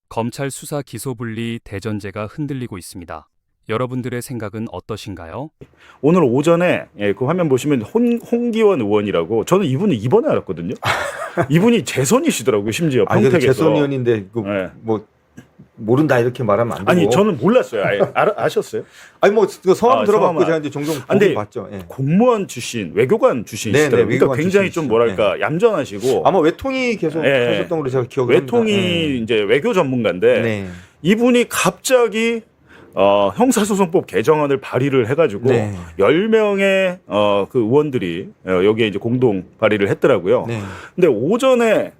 검찰 수사 기소 분리 대전제가 흔들리고 있습니다. 여러분들의 생각은 어떠신가요? 오늘 오전에 그 화면 보시면 홍기원 의원이라고 저는 이분은 이번에 알았거든요. 이분이 재선이시더라고요. 심지어 아니 평택에서. 재선 의원인데 네. 뭐 모른다 이렇게 말하면 안 되고. 아니 저는 몰랐어요. 아예 아셨어요? 아니 뭐 그 성함 들어봤고 성함 제가 이제 종종 근데 보긴 봤죠. 예. 공무원 출신, 외교관 출신이시더라고요. 네네, 그러니까 외교관 굉장히 좀 출신이시죠. 뭐랄까 얌전하시고 아마 외통이 계속 예. 하셨던 걸로 제가 기억을 외통이 합니다. 예. 이제 외교 전문가인데 네. 이분이 갑자기 형사소송법 개정안을 발의를 해가지고 네. 10명의 그 의원들이 여기에 이제 공동 발의를 했더라고요. 네. 근데 오전에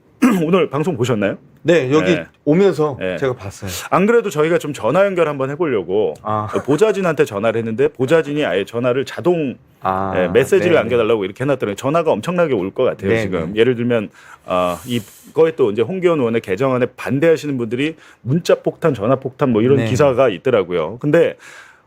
오늘 방송 보셨나요? 네, 여기 네. 오면서 네. 제가 봤어요. 안 그래도 저희가 좀 전화 연결 한번 해보려고 보좌진한테 전화를 했는데 보좌진이 아예 전화를 자동 메시지를 네네. 남겨달라고 이렇게 해놨더니 전화가 엄청나게 올 것 같아요. 네네. 지금 예를 들면 이거에 또 이제 홍기원 의원의 개정안에 반대하시는 분들이 문자 폭탄, 전화 폭탄 뭐 이런 네. 기사가 있더라고요. 근데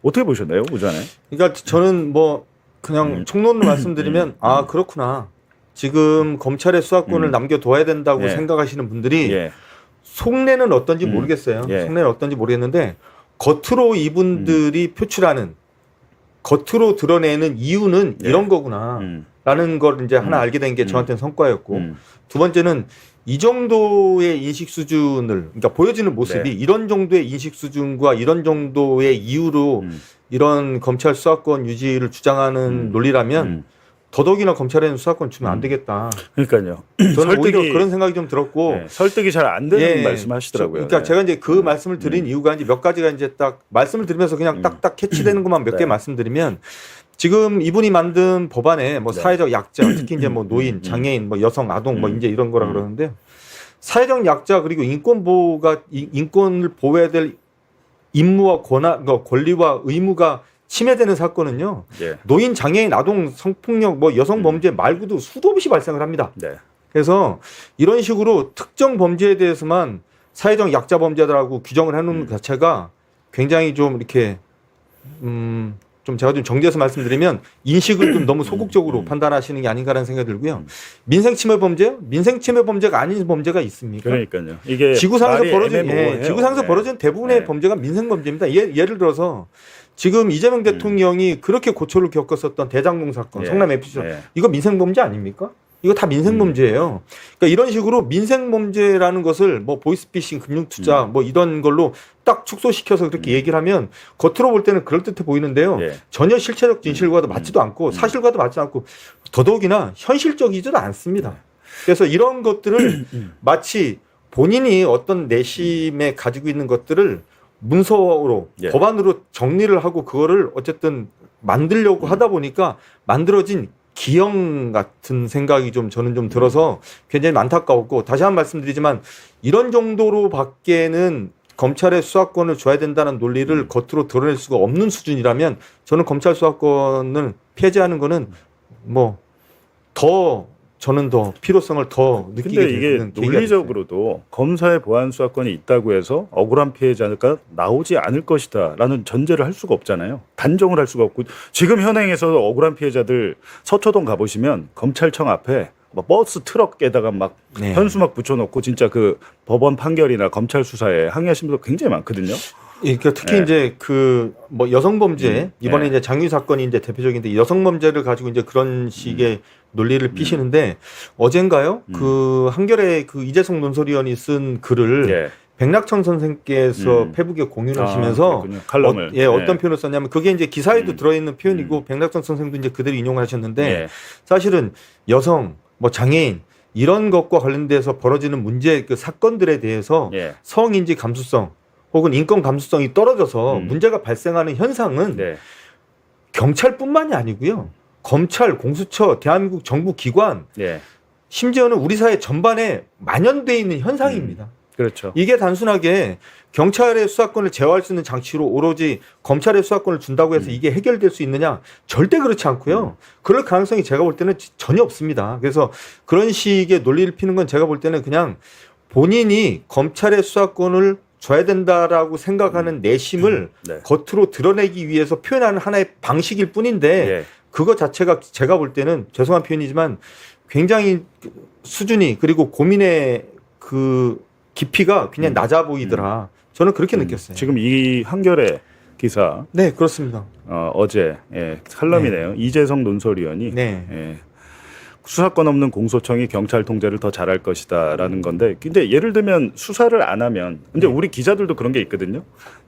어떻게 보셨나요, 오전에? 그러니까 저는 뭐 그냥 총론을 말씀드리면 아 그렇구나. 지금 검찰의 수사권을 남겨둬야 된다고 예. 생각하시는 분들이 예. 속내는 어떤지 모르겠어요. 예. 속내는 어떤지 모르겠는데 겉으로 이분들이 표출하는 겉으로 드러내는 이유는 예. 이런 거구나 라는 걸 이제 하나 알게 된 게 저한테는 성과였고 두 번째는 이 정도의 인식 수준을 그러니까 보여지는 모습이 네. 이런 정도의 인식 수준과 이런 정도의 이유로 이런 검찰 수사권 유지를 주장하는 논리라면 더더욱이나 검찰에는 수사권 주면 안 되겠다. 그러니까요. 저는 오히려 그런 생각이 좀 들었고 설득이 잘 안 되는 예, 말씀하시더라고요. 그러니까 제가 이제 그 말씀을 드린 이유가 이제 몇 가지가 이제 딱 말씀을 드리면서 그냥 딱딱 캐치되는 것만 몇 개 말씀드리면 지금 이분이 만든 법안에 뭐 사회적 약자, 특히 이제 뭐 노인, 장애인, 뭐 여성, 아동 뭐 이제 이런 거라 그러는데 사회적 약자 그리고 인권 보호가 인권을 보호해야 될 임무와 권리와 의무가 침해되는 사건은요. 예. 노인, 장애인, 아동, 성폭력, 뭐 여성 범죄 말고도 수도 없이 발생을 합니다. 네. 그래서 이런 식으로 특정 범죄에 대해서만 사회적 약자 범죄라고 규정을 해놓는 것 자체가 굉장히 좀 이렇게 좀 제가 좀 정리해서 말씀드리면 인식을 좀 너무 소극적으로 판단하시는 게 아닌가라는 생각이 들고요. 민생침해 범죄요? 민생침해 범죄가 아닌 범죄가 있습니까? 그러니까요. 이게 지구상에서 말이 벌어진 애매모호해요. 지구상에서 네. 벌어진 대부분의 네. 범죄가 민생 범죄입니다. 예를 들어서 지금 이재명 대통령이 그렇게 고초를 겪었었던 대장동 사건, 예. 성남 FC 예. 이거 민생 범죄 아닙니까? 이거 다 민생 범죄예요. 그러니까 이런 식으로 민생 범죄라는 것을 뭐 보이스피싱, 금융투자 뭐 이런 걸로 딱 축소시켜서 그렇게 얘기를 하면 겉으로 볼 때는 그럴듯해 보이는데요. 예. 전혀 실체적 진실과도 맞지도 않고 사실과도 맞지 않고 더더욱이나 현실적이지도 않습니다. 그래서 이런 것들을 마치 본인이 어떤 내심에 가지고 있는 것들을 문서로 예. 법안으로 정리를 하고 그거를 어쨌든 만들려고 하다 보니까 만들어진 기형 같은 생각이 좀 저는 좀 들어서 굉장히 안타까웠고 다시 한 번 말씀드리지만 이런 정도로 밖에는 검찰의 수사권을 줘야 된다는 논리를 겉으로 드러낼 수가 없는 수준이라면 저는 검찰 수사권을 폐지하는 거는 뭐 저는 더 필요성을 더 느끼게 근데 이게 되는 계기가 논리적으로도 검사의 보안 수사권이 있다고 해서 억울한 피해자가 나오지 않을 것이다라는 전제를 할 수가 없잖아요. 단정을 할 수가 없고 지금 현행에서 억울한 피해자들 서초동 가보시면 검찰청 앞에 막 버스 트럭에다가 막 네. 현수막 붙여놓고 진짜 그 법원 판결이나 검찰 수사에 항의하시는 분들 굉장히 많거든요. 그러니까 특히 네. 이제 그 뭐 여성 범죄 이번에 네. 이제 장유 사건이 이제 대표적인데 여성 범죄를 가지고 이제 그런 식의 논리를 피시는데 어젠가요 그 한겨레 그 이재성 논설위원이 쓴 글을 예. 백낙천 선생께서 페북에 공유하시면서 그렇군요. 칼럼을. 어떤 표현을 썼냐면 그게 이제 기사에도 들어있는 표현이고 백낙천 선생도 이제 그대로 인용을 하셨는데 예. 사실은 여성 뭐 장애인 이런 것과 관련돼서 벌어지는 문제 그 사건들에 대해서 예. 성인지 감수성 혹은 인권 감수성이 떨어져서 문제가 발생하는 현상은 네. 경찰뿐만이 아니고요. 검찰, 공수처, 대한민국 정부 기관 예. 심지어는 우리 사회 전반에 만연돼 있는 현상입니다. 그렇죠. 이게 단순하게 경찰의 수사권을 제어할 수 있는 장치로 오로지 검찰의 수사권을 준다고 해서 이게 해결될 수 있느냐? 절대 그렇지 않고요. 그럴 가능성이 제가 볼 때는 전혀 없습니다. 그래서 그런 식의 논리를 피는 건 제가 볼 때는 그냥 본인이 검찰의 수사권을 줘야 된다라고 생각하는 내심을 네. 겉으로 드러내기 위해서 표현하는 하나의 방식일 뿐인데 예. 그거 자체가 제가 볼 때는 죄송한 표현이지만 굉장히 수준이 그리고 고민의 그 깊이가 그냥 낮아 보이더라. 저는 그렇게 느꼈어요. 지금 이 한겨레 기사 네, 그렇습니다. 어제 칼럼이네요. 이재성 논설위원이 네. 수사권 없는 공소청이 경찰 통제를 더 잘할 것이다라는 건데, 근데 예를 들면 수사를 안 하면, 근데 우리 기자들도 그런 게 있거든요.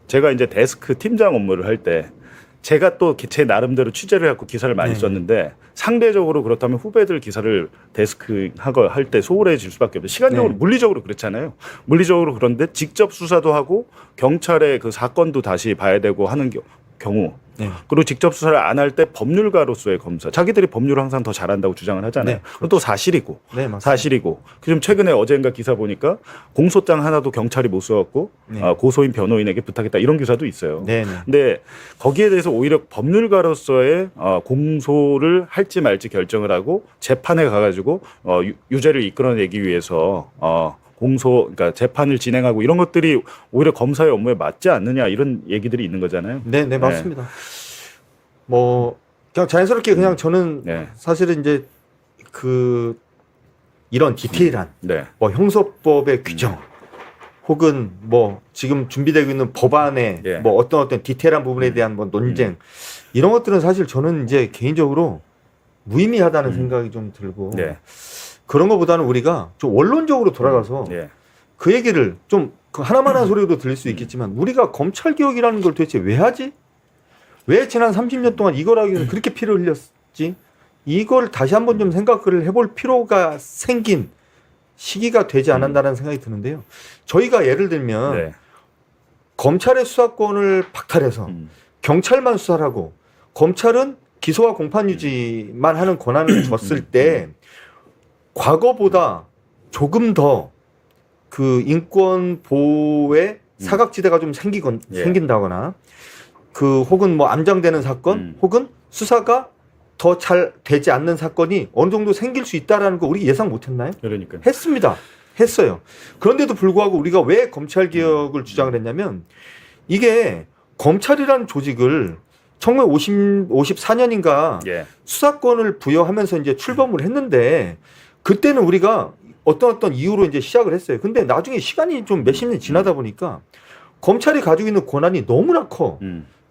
제가 이제 데스크 팀장 업무를 할 때 제가 또 제 나름대로 취재를 해갖고 기사를 많이 네. 썼는데, 상대적으로 그렇다면 후배들 기사를 데스크 하고 할 때 소홀해질 수밖에 없어요. 시간적으로 네. 물리적으로 그렇잖아요. 물리적으로 그런데 직접 수사도 하고 경찰의 그 사건도 다시 봐야 되고 하는 경우, 네. 그리고 직접 수사를 안 할 때 법률가로서의 검사, 자기들이 법률을 항상 더 잘한다고 주장을 하잖아요. 네, 그건 또 사실이고, 네, 맞습니다. 사실이고. 좀 최근에 어젠가 기사 보니까 공소장 하나도 경찰이 못 써갖고 네. 고소인 변호인에게 부탁했다, 이런 기사도 있어요. 네, 네. 근데 거기에 대해서 오히려 법률가로서의 공소를 할지 말지 결정을 하고 재판에 가가지고 유죄를 이끌어내기 위해서 그러니까 재판을 진행하고 이런 것들이 오히려 검사의 업무에 맞지 않느냐, 이런 얘기들이 있는 거잖아요. 네, 네, 맞습니다. 뭐 그냥 자연스럽게 그냥 저는 네. 사실은 이제 그 이런 디테일한 네. 뭐 형사법의 규정 혹은 뭐 지금 준비되고 있는 법안의 예. 뭐 어떤 디테일한 부분에 대한 뭐 논쟁 이런 것들은 사실 저는 이제 개인적으로 무의미하다는 생각이 좀 들고 네. 그런 것보다는 우리가 좀 원론적으로 돌아가서 네. 그 얘기를 좀그 하나만 한 소리로 들릴 수 있겠지만 우리가 검찰 개혁이라는 걸 도대체 왜 하지? 왜 지난 30년 동안 이걸 하기 위해서 그렇게 피를 흘렸지? 이걸 다시 한번 좀 생각을 해볼 필요가 생긴 시기가 되지 않았나라는 생각이 드는데요. 저희가 예를 들면 네. 검찰의 수사권을 박탈해서 경찰만 수사를 하고 검찰은 기소와 공판 유지만 하는 권한을 줬을 때 과거보다 조금 더 그 인권 보호의 사각지대가 좀 예. 생긴다거나 그 혹은 뭐 암장되는 사건 혹은 수사가 더 잘 되지 않는 사건이 어느 정도 생길 수 있다라는 거 우리 예상 못했나요? 그러니까. 했습니다. 했어요. 그런데도 불구하고 우리가 왜 검찰 개혁을 주장을 했냐면 이게 검찰이라는 조직을 1954년인가 예. 수사권을 부여하면서 이제 출범을 했는데 그때는 우리가 어떤 이유로 이제 시작을 했어요. 근데 나중에 시간이 좀 몇십 년 지나다 보니까 검찰이 가지고 있는 권한이 너무나 커.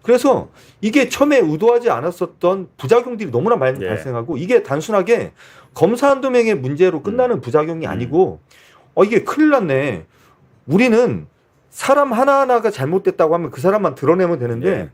그래서 이게 처음에 의도하지 않았었던 부작용들이 너무나 많이 예. 발생하고 이게 단순하게 검사 한두 명의 문제로 끝나는 부작용이 아니고 이게 큰일 났네. 우리는 사람 하나하나가 잘못됐다고 하면 그 사람만 드러내면 되는데 예.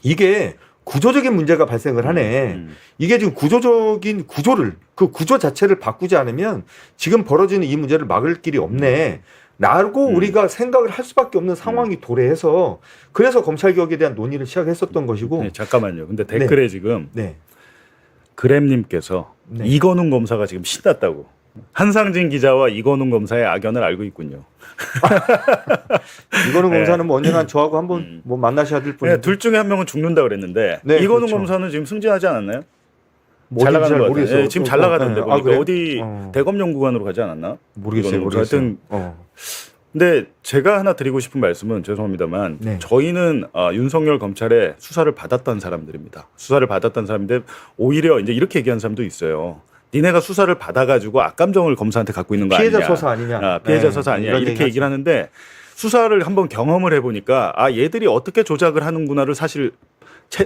이게 구조적인 문제가 발생을 하네. 이게 지금 구조적인 구조를 그 구조 자체를 바꾸지 않으면 지금 벌어지는 이 문제를 막을 길이 없네. 라고 우리가 생각을 할 수밖에 없는 상황이 도래해서 그래서 검찰개혁에 대한 논의를 시작했었던 것이고 네, 잠깐만요. 근데 댓글에 지금 네. 그램님께서 네. 이건웅 검사가 지금 신났다고. 한상진 기자와 이건웅 검사의 악연을 알고 있군요. 이거는 네. 검사는 뭐 언젠간 저하고 한번 뭐 만나셔야 될 뿐인데 네, 둘 중에 한 명은 죽는다 그랬는데 네, 이건웅 그렇죠. 검사는 지금 승진하지 않았나요? 뭐 잘 어딘지 나가는 것 같아요. 모르겠어요. 네, 지금 잘 나가던데 네. 보니까 그래요? 어디 대검연구관으로 가지 않았나? 모르겠어요. 이건웅 검사. 모르겠어요. 하여튼 근데 제가 하나 드리고 싶은 말씀은 죄송합니다만 네. 저희는 윤석열 검찰의 수사를 받았던 사람들입니다. 수사를 받았던 사람인데 오히려 이제 이렇게 얘기하는 사람도 있어요. 니네가 수사를 받아가지고 악감정을 검사한테 갖고 있는 거 피해자 아니냐. 서사 아니냐. 피해자 네, 서사 아니냐. 이런 이렇게 얘기를 하는데 수사를 한번 경험을 해보니까 얘들이 어떻게 조작을 하는구나를 사실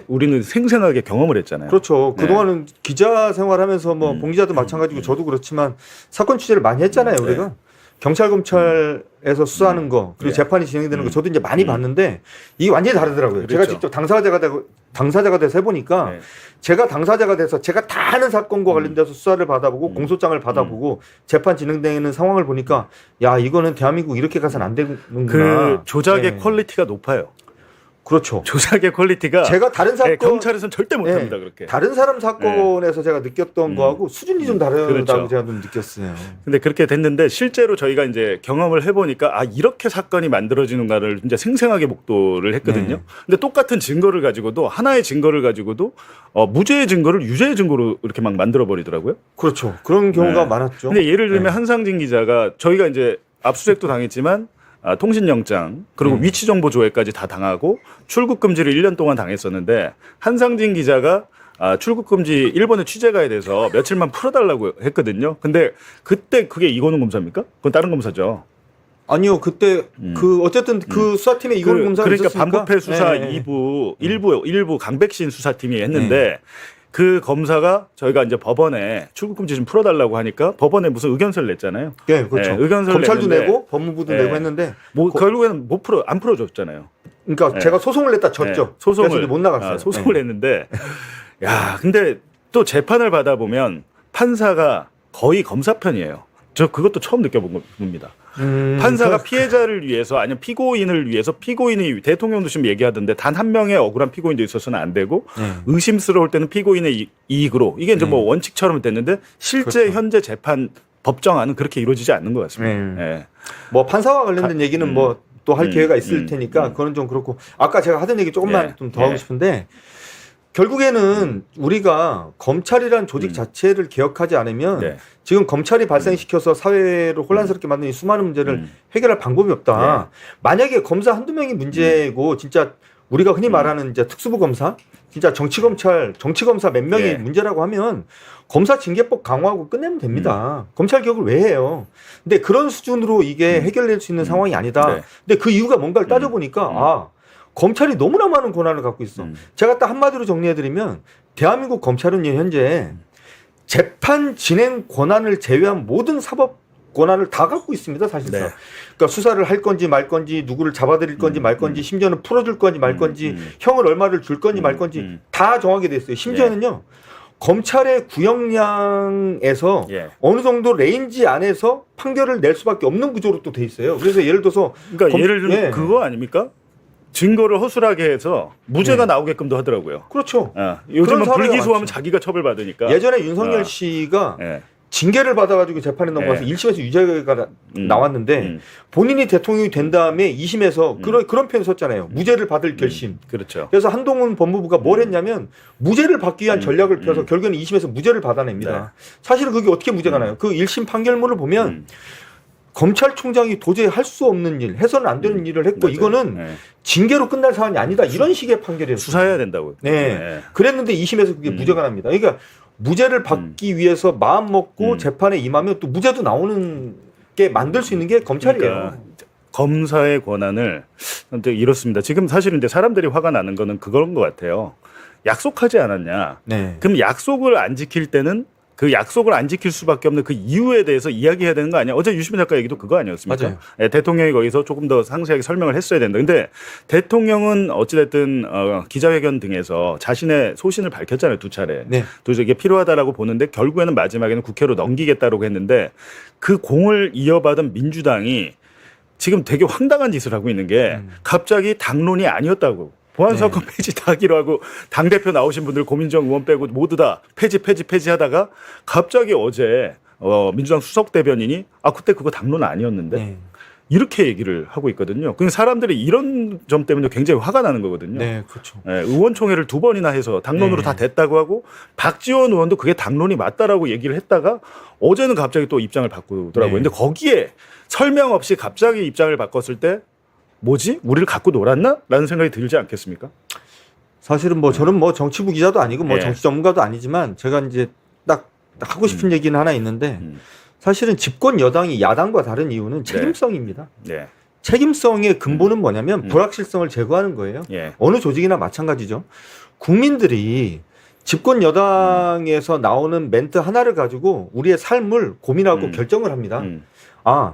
우리는 생생하게 경험을 했잖아요. 그렇죠. 네. 그동안은 기자 생활하면서 뭐 봉기자도 마찬가지고 저도 그렇지만 사건 취재를 많이 했잖아요. 우리가. 경찰 검찰에서 수사하는 거 그리고 네. 재판이 진행되는 거 저도 이제 많이 봤는데 이게 완전히 다르더라고요. 제가 그렇죠. 직접 당사자가 돼서 해보니까 네. 제가 당사자가 돼서 제가 다 하는 사건과 관련돼서 수사를 받아보고 공소장을 받아보고 재판 진행되는 상황을 보니까 야 이거는 대한민국 이렇게 가서는 안 되는구나. 그 조작의 네. 퀄리티가 높아요. 그렇죠. 조작의 퀄리티가 제가 다른 사건 경찰에서는 절대 못합니다. 네, 그렇게. 다른 사람 사건에서 제가 느꼈던 거하고 수준이 좀 다르다고 그렇죠. 제가 좀 느꼈어요. 근데 그렇게 됐는데 실제로 저희가 이제 경험을 해보니까 이렇게 사건이 만들어지는가를 이제 생생하게 목도를 했거든요. 네. 근데 똑같은 증거를 가지고도 하나의 증거를 가지고도 무죄의 증거를 유죄의 증거로 이렇게 막 만들어 버리더라고요. 그렇죠. 그런 경우가 네. 많았죠. 근데 예를 들면 네. 한상진 기자가 저희가 이제 압수수색도 당했지만 통신영장 그리고 위치정보 조회까지 다 당하고 출국 금지를 1년 동안 당했었는데 한상진 기자가 출국 금지 일본에 취재 가야 돼서 며칠만 풀어달라고 했거든요. 근데 그때 그게 이건웅 검사입니까? 그건 다른 검사죠. 아니요, 그때 그 어쨌든 그 수사팀에 이걸 검사가 그러니까 있었으니까. 반부패 수사 네. 일부 강백신 수사팀이 했는데 그 검사가 저희가 이제 법원에 출국금지 좀 풀어달라고 하니까 법원에 무슨 의견서를 냈잖아요. 네, 그렇죠. 네, 의견서를 검찰도 냈는데, 내고 법무부도 네. 내고 했는데 결국에는 안 풀어줬잖아요. 그러니까 네. 제가 소송을 냈다 졌죠. 네, 소송을 그래서 이제 못 나갔어요. 소송을 네. 했는데 야 근데 또 재판을 받아보면 판사가 거의 검사 편이에요. 저 그것도 처음 느껴본 겁니다. 판사가 피해자를 위해서 아니면 피고인을 위해서 피고인이 대통령도 지금 얘기하던데 단 한 명의 억울한 피고인도 있어서는 안 되고 의심스러울 때는 피고인의 이익으로 이게 이제 뭐 원칙처럼 됐는데 실제 그렇죠. 현재 재판 법정안은 그렇게 이루어지지 않는 것 같습니다. 예. 뭐 판사와 관련된 얘기는 뭐 또 할 기회가 있을 테니까 음. 그건 좀 그렇고 아까 제가 하던 얘기 조금만 예. 좀 더 하고 예. 싶은데 결국에는 우리가 검찰이란 조직 자체를 개혁하지 않으면 네. 지금 검찰이 발생시켜서 사회를 혼란스럽게 만든 이 수많은 문제를 해결할 방법이 없다. 만약에 검사 한두 명이 문제고 진짜 우리가 흔히 말하는 이제 특수부 검사, 진짜 정치 검사 몇 명이 예. 문제라고 하면 검사 징계법 강화하고 끝내면 됩니다. 검찰 개혁을 왜 해요? 근데 그런 수준으로 이게 해결될 수 있는 상황이 아니다. 네. 근데 그 이유가 뭔가를 따져보니까 아 검찰이 너무나 많은 권한을 갖고 있어. 제가 딱 한마디로 정리해드리면 대한민국 검찰은 현재 재판 진행 권한을 제외한 모든 사법 권한을 다 갖고 있습니다, 사실상. 네. 그러니까 수사를 할 건지 말 건지 누구를 잡아들일 건지 말 건지 심지어는 풀어줄 건지 말 건지 형을 얼마를 줄 건지 말 건지 다 정하게 돼 있어요. 심지어는요. 검찰의 구형량에서 예. 어느 정도 레인지 안에서 판결을 낼 수밖에 없는 구조로 또 돼 있어요. 그래서 예를 들어서 그러니까 예를 들면 예. 그거 아닙니까? 증거를 허술하게 해서 무죄가 나오게끔도 하더라고요. 그렇죠. 요즘은 그런 사례가 불기소하면 많죠. 자기가 처벌받으니까. 예전에 윤석열 씨가 예. 징계를 받아가지고 재판에 넘어가서 1심에서 유죄가 나왔는데 본인이 대통령이 된 다음에 2심에서 그런 표현 썼잖아요. 무죄를 받을 결심. 그렇죠. 그래서 한동훈 법무부가 뭘 했냐면 무죄를 받기 위한 전략을 펴서 결국에는 2심에서 무죄를 받아냅니다. 네. 사실은 그게 어떻게 무죄가 나요? 그 1심 판결문을 보면 검찰총장이 도저히 할 수 없는 일, 해서는 안 되는 일을 했고 맞아요. 이거는 네. 징계로 끝날 사안이 아니다. 이런 식의 판결이었어요. 수사해야 된다고요. 네. 그랬는데 2심에서 그게 무죄가 납니다. 그러니까 무죄를 받기 위해서 마음 먹고 재판에 임하면 또 무죄도 나오는 게 만들 수 있는 게 검찰이에요. 그러니까 검사의 권한을 근데 이렇습니다. 지금 사실은 이제 사람들이 화가 나는 거는 그런 것 같아요. 약속하지 않았냐. 네. 그럼 약속을 안 지킬 때는 그 약속을 안 지킬 수밖에 없는 그 이유에 대해서 이야기해야 되는 거 아니야? 어제 유시민 작가 얘기도 그거 아니었습니까? 맞아요. 예, 대통령이 거기서 조금 더 상세하게 설명을 했어야 된다. 근데 대통령은 어찌됐든 기자회견 등에서 자신의 소신을 밝혔잖아요. 2차례. 네. 도저히 이게 필요하다라고 보는데 결국에는 마지막에는 국회로 넘기겠다고 했는데 그 공을 이어받은 민주당이 지금 되게 황당한 짓을 하고 있는 게 갑자기 당론이 아니었다고. 보안사건 폐지 다 하기로 하고 당대표 나오신 분들 고민정 의원 빼고 모두 다 폐지 하다가 갑자기 어제 민주당 수석 대변인이 그때 그거 당론 아니었는데 네. 이렇게 얘기를 하고 있거든요. 그러니까 사람들이 이런 점 때문에 굉장히 화가 나는 거거든요. 네, 그렇죠. 예, 의원총회를 2번이나 해서 당론으로 다 됐다고 하고 박지원 의원도 그게 당론이 맞다라고 얘기를 했다가 어제는 갑자기 또 입장을 바꾸더라고요. 근데 거기에 설명 없이 갑자기 입장을 바꿨을 때 뭐지? 우리를 갖고 놀았나? 라는 생각이 들지 않겠습니까? 사실은 뭐 저는 뭐 정치부 기자도 아니고 뭐 예. 정치 전문가도 아니지만 제가 이제 딱 하고 싶은 얘기는 하나 있는데 사실은 집권 여당이 야당과 다른 이유는 책임성입니다. 네. 책임성의 근본은 뭐냐면 불확실성을 제거하는 거예요. 예. 어느 조직이나 마찬가지죠. 국민들이 집권 여당에서 나오는 멘트 하나를 가지고 우리의 삶을 고민하고 결정을 합니다.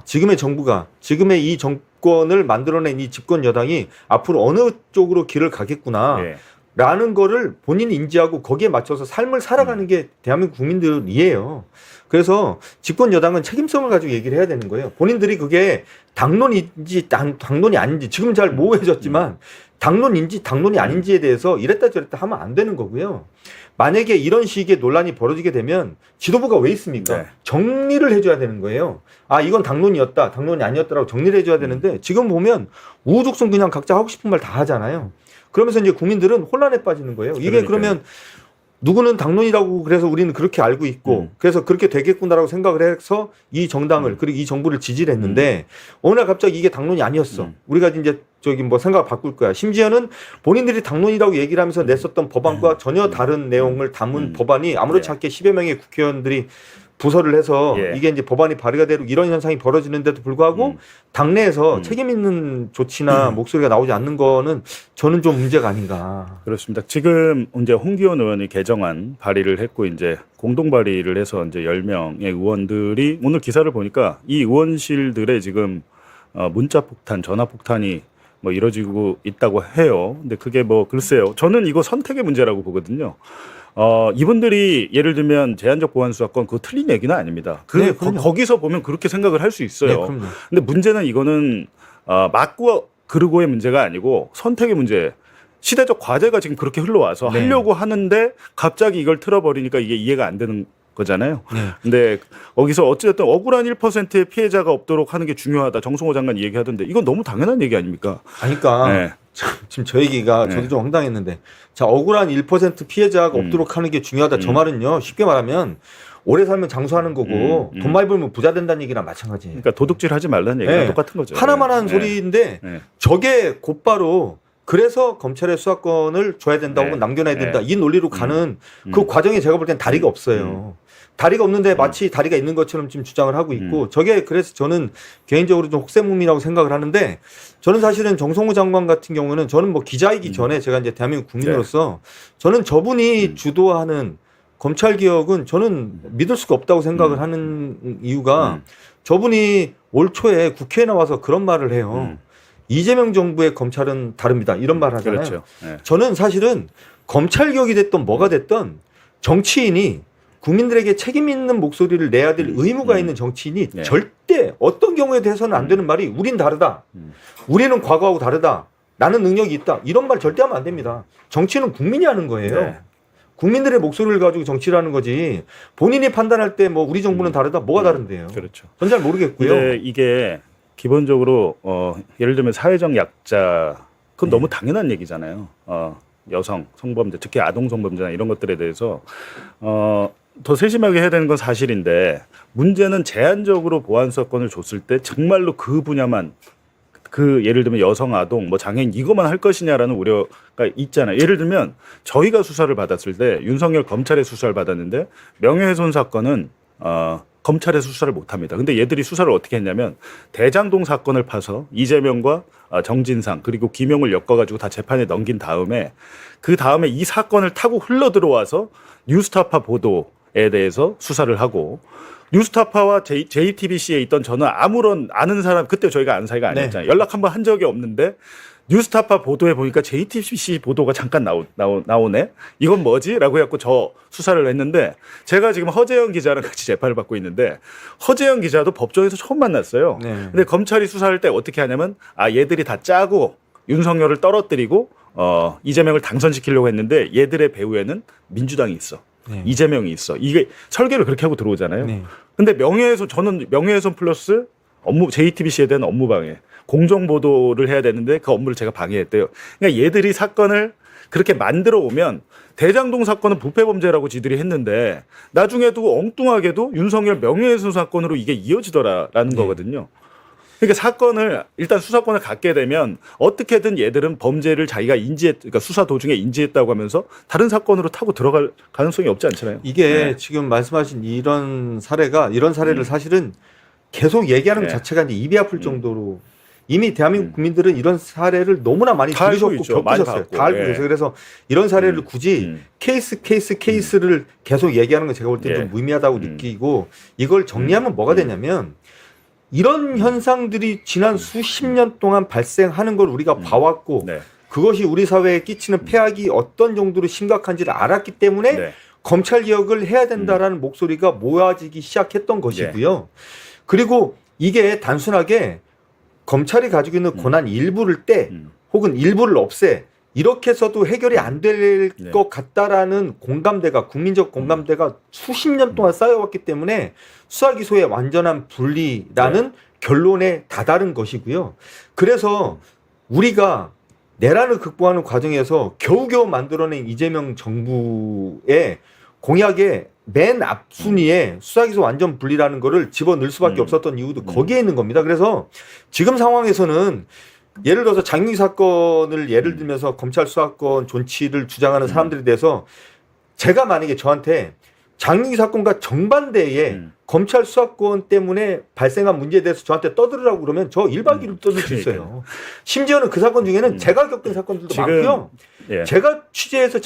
지금의 정부가 지금의 이 정권을 만들어낸 이 집권 여당이 앞으로 어느 쪽으로 길을 가겠구나. 예. 라는 거를 본인이 인지하고 거기에 맞춰서 삶을 살아가는 게 대한민국 국민들이에요. 그래서 집권 여당은 책임성을 가지고 얘기를 해야 되는 거예요. 본인들이 그게 당론인지 당론이 아닌지 지금 잘 모호해졌지만 당론인지 당론이 아닌지에 대해서 이랬다 저랬다 하면 안 되는 거고요. 만약에 이런 식의 논란이 벌어지게 되면 지도부가 왜 있습니까? 네. 정리를 해줘야 되는 거예요. 이건 당론이었다, 당론이 아니었다라고 정리를 해줘야 되는데 지금 보면 우후죽순 그냥 각자 하고 싶은 말 다 하잖아요. 그러면서 이제 국민들은 혼란에 빠지는 거예요. 이게 그러니까요. 그러면 누구는 당론이라고 그래서 우리는 그렇게 알고 있고 그래서 그렇게 되겠구나라고 생각을 해서 이 정당을 그리고 이 정부를 지지를 했는데 어느 날 갑자기 이게 당론이 아니었어. 우리가 이제 뭐 생각 바꿀 거야. 심지어는 본인들이 당론이라고 얘기를 하면서 냈었던 법안과 전혀 다른 내용을 담은 법안이 아무렇지 않게 10여 명의 국회의원들이 부서를 해서 예. 이게 이제 법안이 발의가 되고 이런 현상이 벌어지는데도 불구하고 당내에서 책임 있는 조치나 목소리가 나오지 않는 거는 저는 좀 문제가 아닌가. 그렇습니다. 지금 이제 홍기원 의원이 개정안 발의를 했고 이제 공동 발의를 해서 이제 10명의 의원들이 오늘 기사를 보니까 이 의원실들에 지금 문자 폭탄, 전화 폭탄이 뭐 이뤄지고 있다고 해요. 근데 그게 뭐 글쎄요. 저는 이거 선택의 문제라고 보거든요. 이분들이 예를 들면 제한적 보안 수사권 그거 틀린 얘기는 아닙니다. 네, 그럼요. 거기서 보면 그렇게 생각을 할 수 있어요. 네, 그럼요. 근데 문제는 이거는 맞고 그르고의 문제가 아니고 선택의 문제. 시대적 과제가 지금 그렇게 흘러와서 네. 하려고 하는데 갑자기 이걸 틀어버리니까 이게 이해가 안 되는 거잖아요. 네. 근데 거기서 어쨌든 억울한 1%의 피해자가 없도록 하는 게 중요하다. 정성호 장관이 얘기하던데 이건 너무 당연한 얘기 아닙니까? 그러니까 네. 지금 저 얘기가 저도 좀 황당했는데 자 억울한 1% 피해자가 없도록 하는 게 중요하다. 저 말은요 쉽게 말하면 오래 살면 장수하는 거고 돈 많이 벌면 부자 된다는 얘기랑 마찬가지예요. 그러니까 도둑질하지 말라는 얘기랑 네. 똑같은 거죠. 하나만 하는 네. 소리인데 네. 저게 곧바로 그래서 검찰의 수사권을 줘야 된다고 네. 남겨놔야 된다. 네. 이 논리로 가는 그 과정에 제가 볼 땐 다리가 없어요. 다리가 없는데 마치 다리가 있는 것처럼 지금 주장을 하고 있고 저게 그래서 저는 개인적으로 좀 혹세무민이라고 생각을 하는데 저는 사실은 정성호 장관 같은 경우는 저는 뭐 기자이기 전에 제가 이제 대한민국 국민으로서 저는 저분이 주도하는 검찰 개혁은 저는 믿을 수가 없다고 생각을 하는 이유가 저분이 올 초에 국회에 나와서 그런 말을 해요. 이재명 정부의 검찰은 다릅니다. 이런 말을 하잖아요. 그렇죠. 네. 저는 사실은 검찰 개혁이 됐던 뭐가 됐던 정치인이 국민들에게 책임 있는 목소리를 내야 될 의무가 있는 정치인이 네. 절대 어떤 경우에도 해서는 안 되는 말이 우린 다르다. 우리는 과거하고 다르다. 나는 능력이 있다. 이런 말 절대 하면 안 됩니다. 정치는 국민이 하는 거예요. 네. 국민들의 목소리를 가지고 정치를 하는 거지. 본인이 판단할 때 뭐 우리 정부는 다르다. 뭐가 다른데요? 그렇죠. 전 잘 모르겠고요. 근데 이게 기본적으로 예를 들면 사회적 약자 그건 너무 당연한 얘기잖아요. 여성 성범죄 특히 아동 성범죄나 이런 것들에 대해서 더 세심하게 해야 되는 건 사실인데 문제는 제한적으로 보안 수사권을 줬을 때 정말로 그 분야만 그 예를 들면 여성 아동 뭐 장애인 이것만 할 것이냐라는 우려가 있잖아요. 예를 들면 저희가 수사를 받았을 때 윤석열 검찰의 수사를 받았는데 명예훼손 사건은 검찰의 수사를 못합니다. 근데 얘들이 수사를 어떻게 했냐면 대장동 사건을 파서 이재명과 정진상 그리고 김용을 엮어가지고 다 재판에 넘긴 다음에 그 다음에 이 사건을 타고 흘러 들어와서 뉴스타파 보도에 대해서 수사를 하고 뉴스타파와 JTBC에 있던 저는 아무런 아는 사람 그때 저희가 아는 사이가 아니었잖아요. 연락 한번 한 적이 없는데 뉴스타파 보도에 보니까 JTBC 보도가 잠깐 나오네. 이건 뭐지? 라고 해갖고 저 수사를 했는데 제가 지금 허재영 기자랑 같이 재판을 받고 있는데 허재영 기자도 법정에서 처음 만났어요. 네. 근데 검찰이 수사할 때 어떻게 하냐면 얘들이 다 짜고 윤석열을 떨어뜨리고 이재명을 당선시키려고 했는데 얘들의 배후에는 민주당이 있어. 네. 이재명이 있어. 이게 설계를 그렇게 하고 들어오잖아요. 네. 근데 저는 명예훼손 플러스 JTBC에 대한 업무 방해. 공정 보도를 해야 되는데 그 업무를 제가 방해했대요. 그러니까 얘들이 사건을 그렇게 만들어 오면 대장동 사건은 부패 범죄라고 지들이 했는데 나중에도 엉뚱하게도 윤석열 명예훼손 사건으로 이게 이어지더라라는 거거든요. 그러니까 사건을 일단 수사권을 갖게 되면 어떻게든 얘들은 범죄를 자기가 그러니까 수사 도중에 인지했다고 하면서 다른 사건으로 타고 들어갈 가능성이 없지 않잖아요. 이게 지금 말씀하신 이런 사례를 사실은 계속 얘기하는 것 자체가 이제 입이 아플 정도로 이미 대한민국 국민들은 이런 사례를 너무나 많이 다 알고 들으셨고 있죠. 많이 겪으셨어요. 봤고. 다 알고 예. 계세요. 그래서 이런 사례를 굳이 케이스를 계속 얘기하는 건 제가 볼 때 좀 무의미하다고 느끼고 이걸 정리하면 뭐가 되냐면 이런 현상들이 지난 수십 년 동안 발생하는 걸 우리가 봐왔고 네. 그것이 우리 사회에 끼치는 폐악이 어떤 정도로 심각한지를 알았기 때문에 네. 검찰 개혁을 해야 된다라는 목소리가 모아지기 시작했던 것이고요. 그리고 이게 단순하게 검찰이 가지고 있는 권한 일부를 떼 혹은 일부를 없애 이렇게 해서도 해결이 안 될 것 같다라는 공감대가 국민적 공감대가 수십 년 동안 쌓여왔기 때문에 수사기소의 완전한 분리라는 결론에 다다른 것이고요. 그래서 우리가 내란을 극복하는 과정에서 겨우겨우 만들어낸 이재명 정부의 공약의 맨 앞순위에 수사기소 완전 분리라는 거를 집어넣을 수밖에 없었던 이유도 거기에 있는 겁니다. 그래서 지금 상황에서는 예를 들어서 장유기 사건을 예를 들면서 검찰 수사권 존치를 주장하는 사람들에 대해서 제가 만약에 저한테 장윤기 사건과 정반대의 검찰 수사권 때문에 발생한 문제에 대해서 저한테 떠들으라고 그러면 저 1박 2일 떠들 수 있어요. 심지어는 그 사건 중에는 제가 겪은 사건들도 지금, 많고요. 예. 제가 취재해서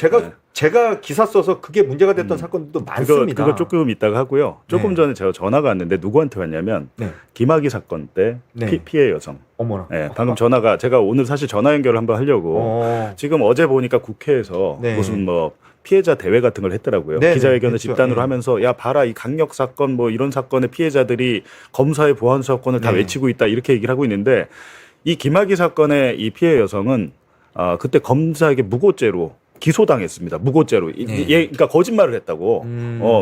제가 기사 써서 그게 문제가 됐던 사건들도 많습니다. 그거 조금 있다가 하고요. 조금 네. 전에 제가 전화가 왔는데 누구한테 왔냐면 네. 김학의 사건 때 네. 피해 여성. 어머나. 예, 방금 전화가 제가 오늘 사실 전화 연결을 한번 하려고 지금 어제 보니까 국회에서 네. 무슨 뭐 피해자 대회 같은 걸 했더라고요. 네, 기자회견을 네, 집단으로 네. 하면서 야 봐라 이 강력 사건 뭐 이런 사건의 피해자들이 검사의 보안 수사권을 다 네. 외치고 있다 이렇게 얘기를 하고 있는데 이 김학의 사건의 이 피해 여성은 그때 검사에게 무고죄로 기소당했습니다. 무고죄로. 그러니까 거짓말을 했다고.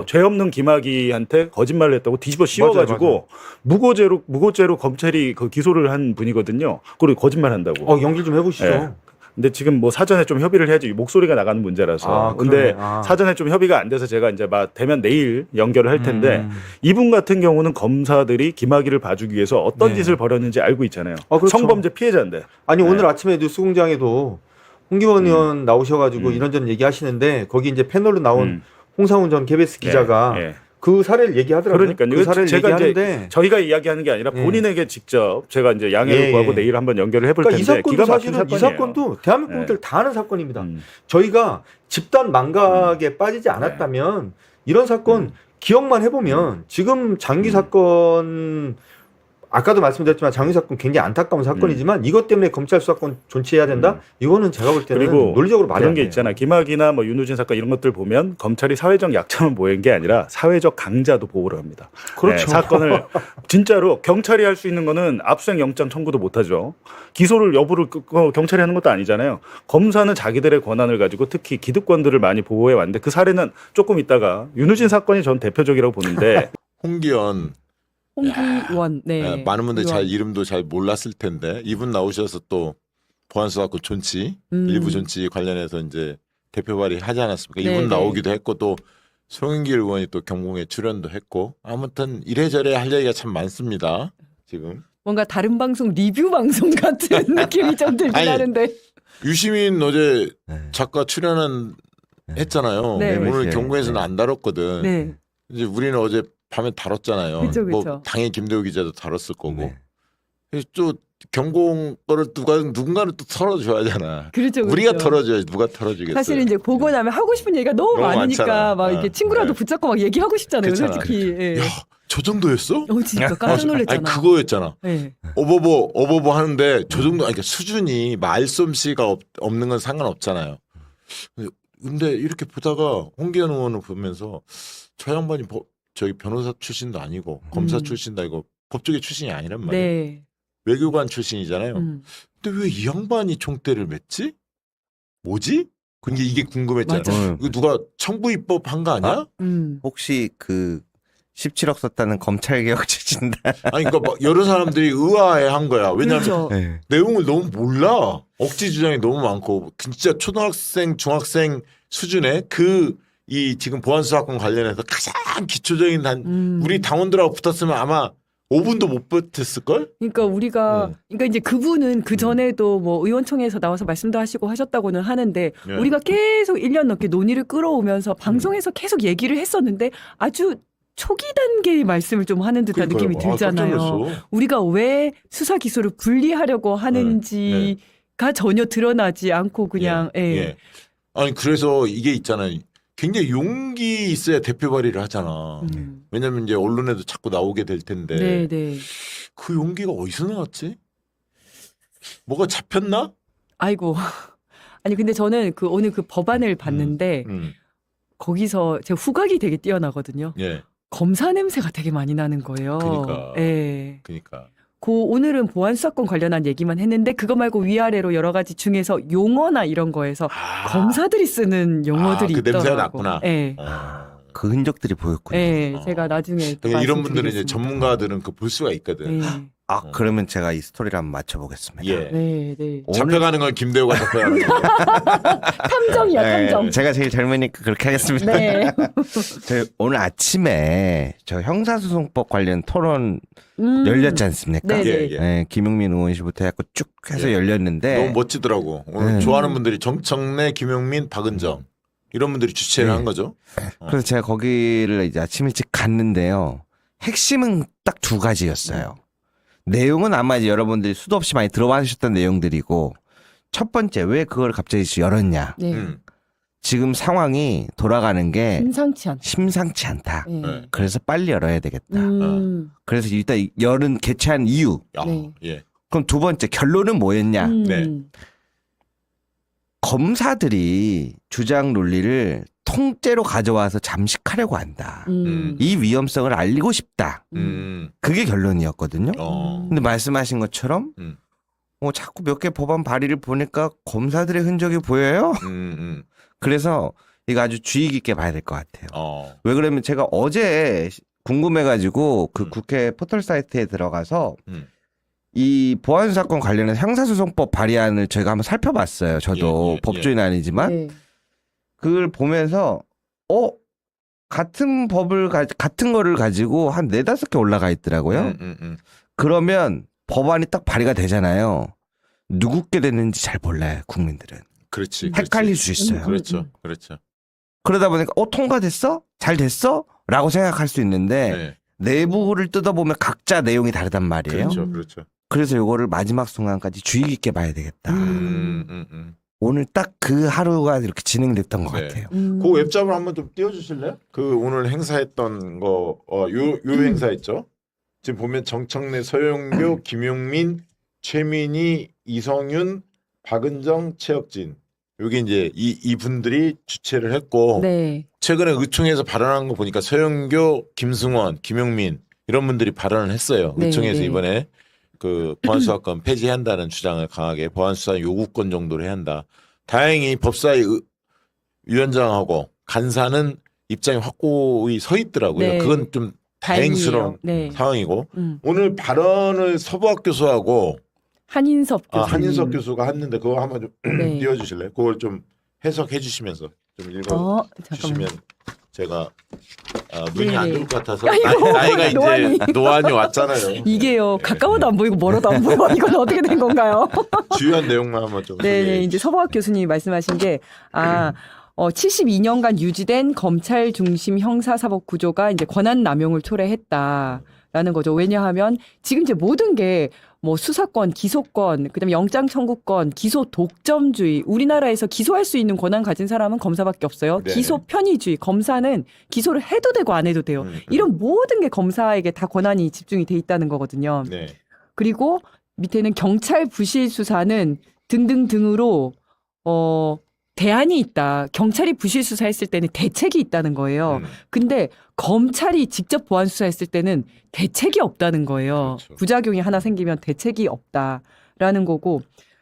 죄 없는 김학의한테 거짓말을 했다고 뒤집어 씌워가지고 무고죄로 검찰이 그 기소를 한 분이거든요. 그리고 거짓말한다고. 연기 좀 해보시죠. 예. 근데 지금 뭐 사전에 좀 협의를 해야지 목소리가 나가는 문제라서. 근데 사전에 좀 협의가 안 돼서 제가 이제 막 되면 내일 연결을 할 텐데 이분 같은 경우는 검사들이 김학의를 봐주기 위해서 어떤 짓을 벌였는지 알고 있잖아요. 그렇죠. 성범죄 피해자인데. 아니 오늘 아침에 뉴스공장에도 홍기원 의원 나오셔가지고 이런저런 얘기하시는데 거기 이제 패널로 나온 홍상훈 전 KBS 기자가 그 사례를 얘기하더라고요. 그러니까요. 그 사례를 제가 얘기하는데 이제 저희가 이야기하는 게 아니라 본인에게 직접 제가 이제 양해를 구하고 내일 한번 연결을 해볼 텐데 이 사건도 기가 막힌 사실은 이 사건이에요. 사건도 대한민국 국민들 다 아는 사건입니다. 저희가 집단 망각에 빠지지 않았다면 이런 사건 기억만 해보면 지금 장기 사건 아까도 말씀드렸지만 장기 사건 굉장히 안타까운 사건이지만 이것 때문에 검찰 수사권 존치해야 된다? 이거는 제가 볼 때는 그리고 논리적으로 말이 그런 안 게 돼요. 있잖아. 김학의나 뭐 윤호진 사건 이런 것들 보면 검찰이 사회적 약점을 보인 게 아니라 사회적 강자도 보호를 합니다. 그렇죠. 사건을 진짜로 경찰이 할 수 있는 거는 압수수색 영장 청구도 못하죠. 기소를 여부를 경찰이 하는 것도 아니잖아요. 검사는 자기들의 권한을 가지고 특히 기득권들을 많이 보호해 왔는데 그 사례는 조금 있다가 윤호진 사건이 전 대표적이라고 보는데 홍기원 홍기원, 네. 많은 분들이 이름도 잘 몰랐을 텐데 이분 나오셔서 또 보안수사권 존치 일부 존치 관련해서 이제 대표 발의하지 않았습니까? 이분 나오기도 했고 또 송영길 의원이 또 경공에 출연도 했고 아무튼 이래저래 할 얘기가 참 많습니다. 지금 뭔가 다른 방송 리뷰 방송 같은 느낌이 좀 들긴 하는데. 유시민 어제 작가 출연은 했잖아요. 네. 오늘 경공에서는 안 다뤘거든. 네. 이제 우리는 어제 밤에 다뤘잖아요. 그쵸. 뭐 당연히 김대우 기자도 다뤘을 거고. 그래서 또 경공 거를 누군가는 또 털어줘야 하잖아. 그렇죠. 우리가 털어줘야지 누가 털어주겠어요. 사실 이제 보고 나면 하고 싶은 얘기가 너무 많으니까 많잖아. 막 이렇게 친구라도 붙잡고 막 얘기하고 싶잖아요. 그렇잖아. 솔직히. 예. 야, 저 정도였어? 진짜 깜짝 놀랐잖아. 아니 그거였잖아. 네. 어버버 하는데 저 정도 그러니까 수준이 말솜씨가 없는 건 상관없잖아요. 근데 이렇게 보다가 홍기현 의원을 보면서 저 양반이 저기 변호사 출신도 아니고 검사 출신도 아니고 법조계 출신이 아니란 말이에요. 네. 외교관 출신이잖아요. 근데 왜 이 양반이 총대를 맸지? 뭐지? 근데 이게 궁금했잖아요. 이거 누가 청부입법 한 거 아니야? 혹시 그 17억 썼다는 검찰개혁 추진단. 아니 그러니까 막 여러 사람들이 의아해한 거야. 왜냐하면 그렇죠. 내용을 너무 몰라. 억지 주장이 너무 많고 진짜 초등학생, 중학생 수준의 이 지금 보안수사권 관련해서 가장 기초적인 우리 당원들하고 붙었으면 아마 5분도 못 버텼을걸? 그러니까 그러니까 이제 그분은 그 전에도 뭐 의원총회에서 나와서 말씀도 하시고 하셨다고는 하는데 우리가 계속 1년 넘게 논의를 끌어오면서 방송에서 계속 얘기를 했었는데 아주 초기 단계의 말씀을 좀 하는 듯한 느낌이 들잖아요. 우리가 왜 수사 기소를 분리하려고 하는지가 전혀 드러나지 않고 그냥 아니 그래서 이게 있잖아요. 굉장히 용기 있어야 대표 발의를 하잖아. 왜냐면 이제 언론에도 자꾸 나오게 될 텐데. 네. 그 용기가 어디서 나왔지? 뭐가 잡혔나? 아이고. 아니 근데 저는 오늘 그 법안을 봤는데 거기서 제 후각이 되게 뛰어나거든요. 검사 냄새가 되게 많이 나는 거예요. 그러니까. 예. 그러니까. 오늘은 보안 수사권 관련한 얘기만 했는데 그거 말고 위아래로 여러 가지 중에서 용어나 이런 거에서 검사들이 쓰는 용어들이 그 있더라고요. 냄새가 났구나. 예. 그 흔적들이 보였군요. 예. 제가 나중에 그러니까 이런 분들은 이제 말씀드리겠습니다. 전문가들은 볼 수가 있거든. 예. 그러면 제가 이 스토리를 한번 맞춰보겠습니다. 네. 잡혀가는 건 김대우가 잡혀가는 거. 탐정이야, 탐정. 제가 제일 젊으니까 그렇게 하겠습니다. 네. 오늘 아침에 저 형사소송법 관련 토론 열렸지 않습니까? 네. 김용민 의원실부터 해갖고 쭉 해서 열렸는데 너무 멋지더라고. 오늘 좋아하는 분들이 정청래, 김용민, 박은정. 이런 분들이 주최를 네. 한 거죠. 그래서 제가 거기를 이제 아침 일찍 갔는데요. 핵심은 딱 두 가지였어요. 내용은 아마 이제 여러분들이 수도 없이 많이 들어봐주셨던 내용들이고, 첫 번째, 왜 그걸 갑자기 열었냐. 네. 지금 상황이 돌아가는 게 심상치 않다. 심상치 않다. 네. 네. 그래서 빨리 열어야 되겠다. 그래서 일단 열은 개최한 이유. 야, 네. 예. 그럼 두 번째, 결론은 뭐였냐. 네. 검사들이 주장 논리를 통째로 가져와서 잠식하려고 한다. 이 위험성을 알리고 싶다. 그게 결론이었거든요. 근데 말씀하신 것처럼 자꾸 몇 개 법안 발의를 보니까 검사들의 흔적이 보여요. 그래서 이거 아주 주의 깊게 봐야 될 것 같아요. 왜 그러면 제가 어제 궁금해가지고 그 국회 포털 사이트에 들어가서 이 보안수 사건 관련해서 형사소송법 발의안을 저희가 한번 살펴봤어요. 저도 예. 법조인은 아니지만 네. 그걸 보면서 같은 법을 같은 거를 가지고 한 4-5개 올라가 있더라고요. 그러면 법안이 딱 발의가 되잖아요. 누구께 됐는지 잘 몰라요, 국민들은. 그렇지. 헷갈릴 수 있어요. 그렇죠. 그렇죠. 그러다 보니까 통과됐어? 잘 됐어? 라고 생각할 수 있는데 네. 내부를 뜯어보면 각자 내용이 다르단 말이에요. 그렇죠. 그렇죠. 그래서 이거를 마지막 순간까지 주의 깊게 봐야 되겠다. 오늘 딱 그 하루가 이렇게 진행됐던 것 네. 같아요. 그 웹잡을 한번 좀 띄워주실래요? 그 오늘 행사했던 거, 요 행사했죠. 지금 보면 정청래, 서영교, 김용민, 최민희, 이성윤, 박은정, 최혁진. 여기 이제 이 분들이 주최를 했고 네. 최근에 의총에서 발언한 거 보니까 서영교, 김승원, 김용민 이런 분들이 발언을 했어요. 네, 의총에서 네. 이번에 그 보안수사권 폐지해야 한다는 주장을 강하게 보안수사 요구권 정도로 해야 한다. 다행히 법사위 위원장하고 간사는 입장이 확고히 서 있더라고요. 네. 그건 좀 다행스러운 네. 상황이고 오늘 발언을 서부학 교수하고 한인섭 교수님. 한인석 교수가 했는데 그거 한번 좀 네. 띄워주실래요? 그걸 좀 해석해 주시면서 좀 읽어 주시면 제가 눈이 네. 안 좋을 것 같아서 아이고, 나이가 노안이. 이제 노안이 왔잖아요. 이게요. 가까워도 안 보이고 멀어도 안 보이고 이건 어떻게 된 건가요? 주요한 내용만 한번 좀 네, 소개해 이제 서보학 교수님이 말씀하신 게 72년간 유지된 검찰 중심 형사사법 구조가 이제 권한 남용을 초래했다라는 거죠. 왜냐하면 지금 이제 모든 게 뭐 수사권, 기소권, 그다음에 영장 청구권, 기소 독점주의. 우리나라에서 기소할 수 있는 권한 가진 사람은 검사밖에 없어요. 네. 기소 편의주의. 검사는 기소를 해도 되고 안 해도 돼요. 이런 모든 게 검사에게 다 권한이 집중이 돼 있다는 거거든요. 네. 그리고 밑에는 경찰 부실 수사는 등등등으로 대안이 있다. 경찰이 부실 수사했을 때는 대책이 있다는 거예요. 근데 검찰이 직접 보안 수사했을 때는 대책이 없다는 거예요. 그렇죠. 부작용이 하나 생기면 대책이 없다라는 거고,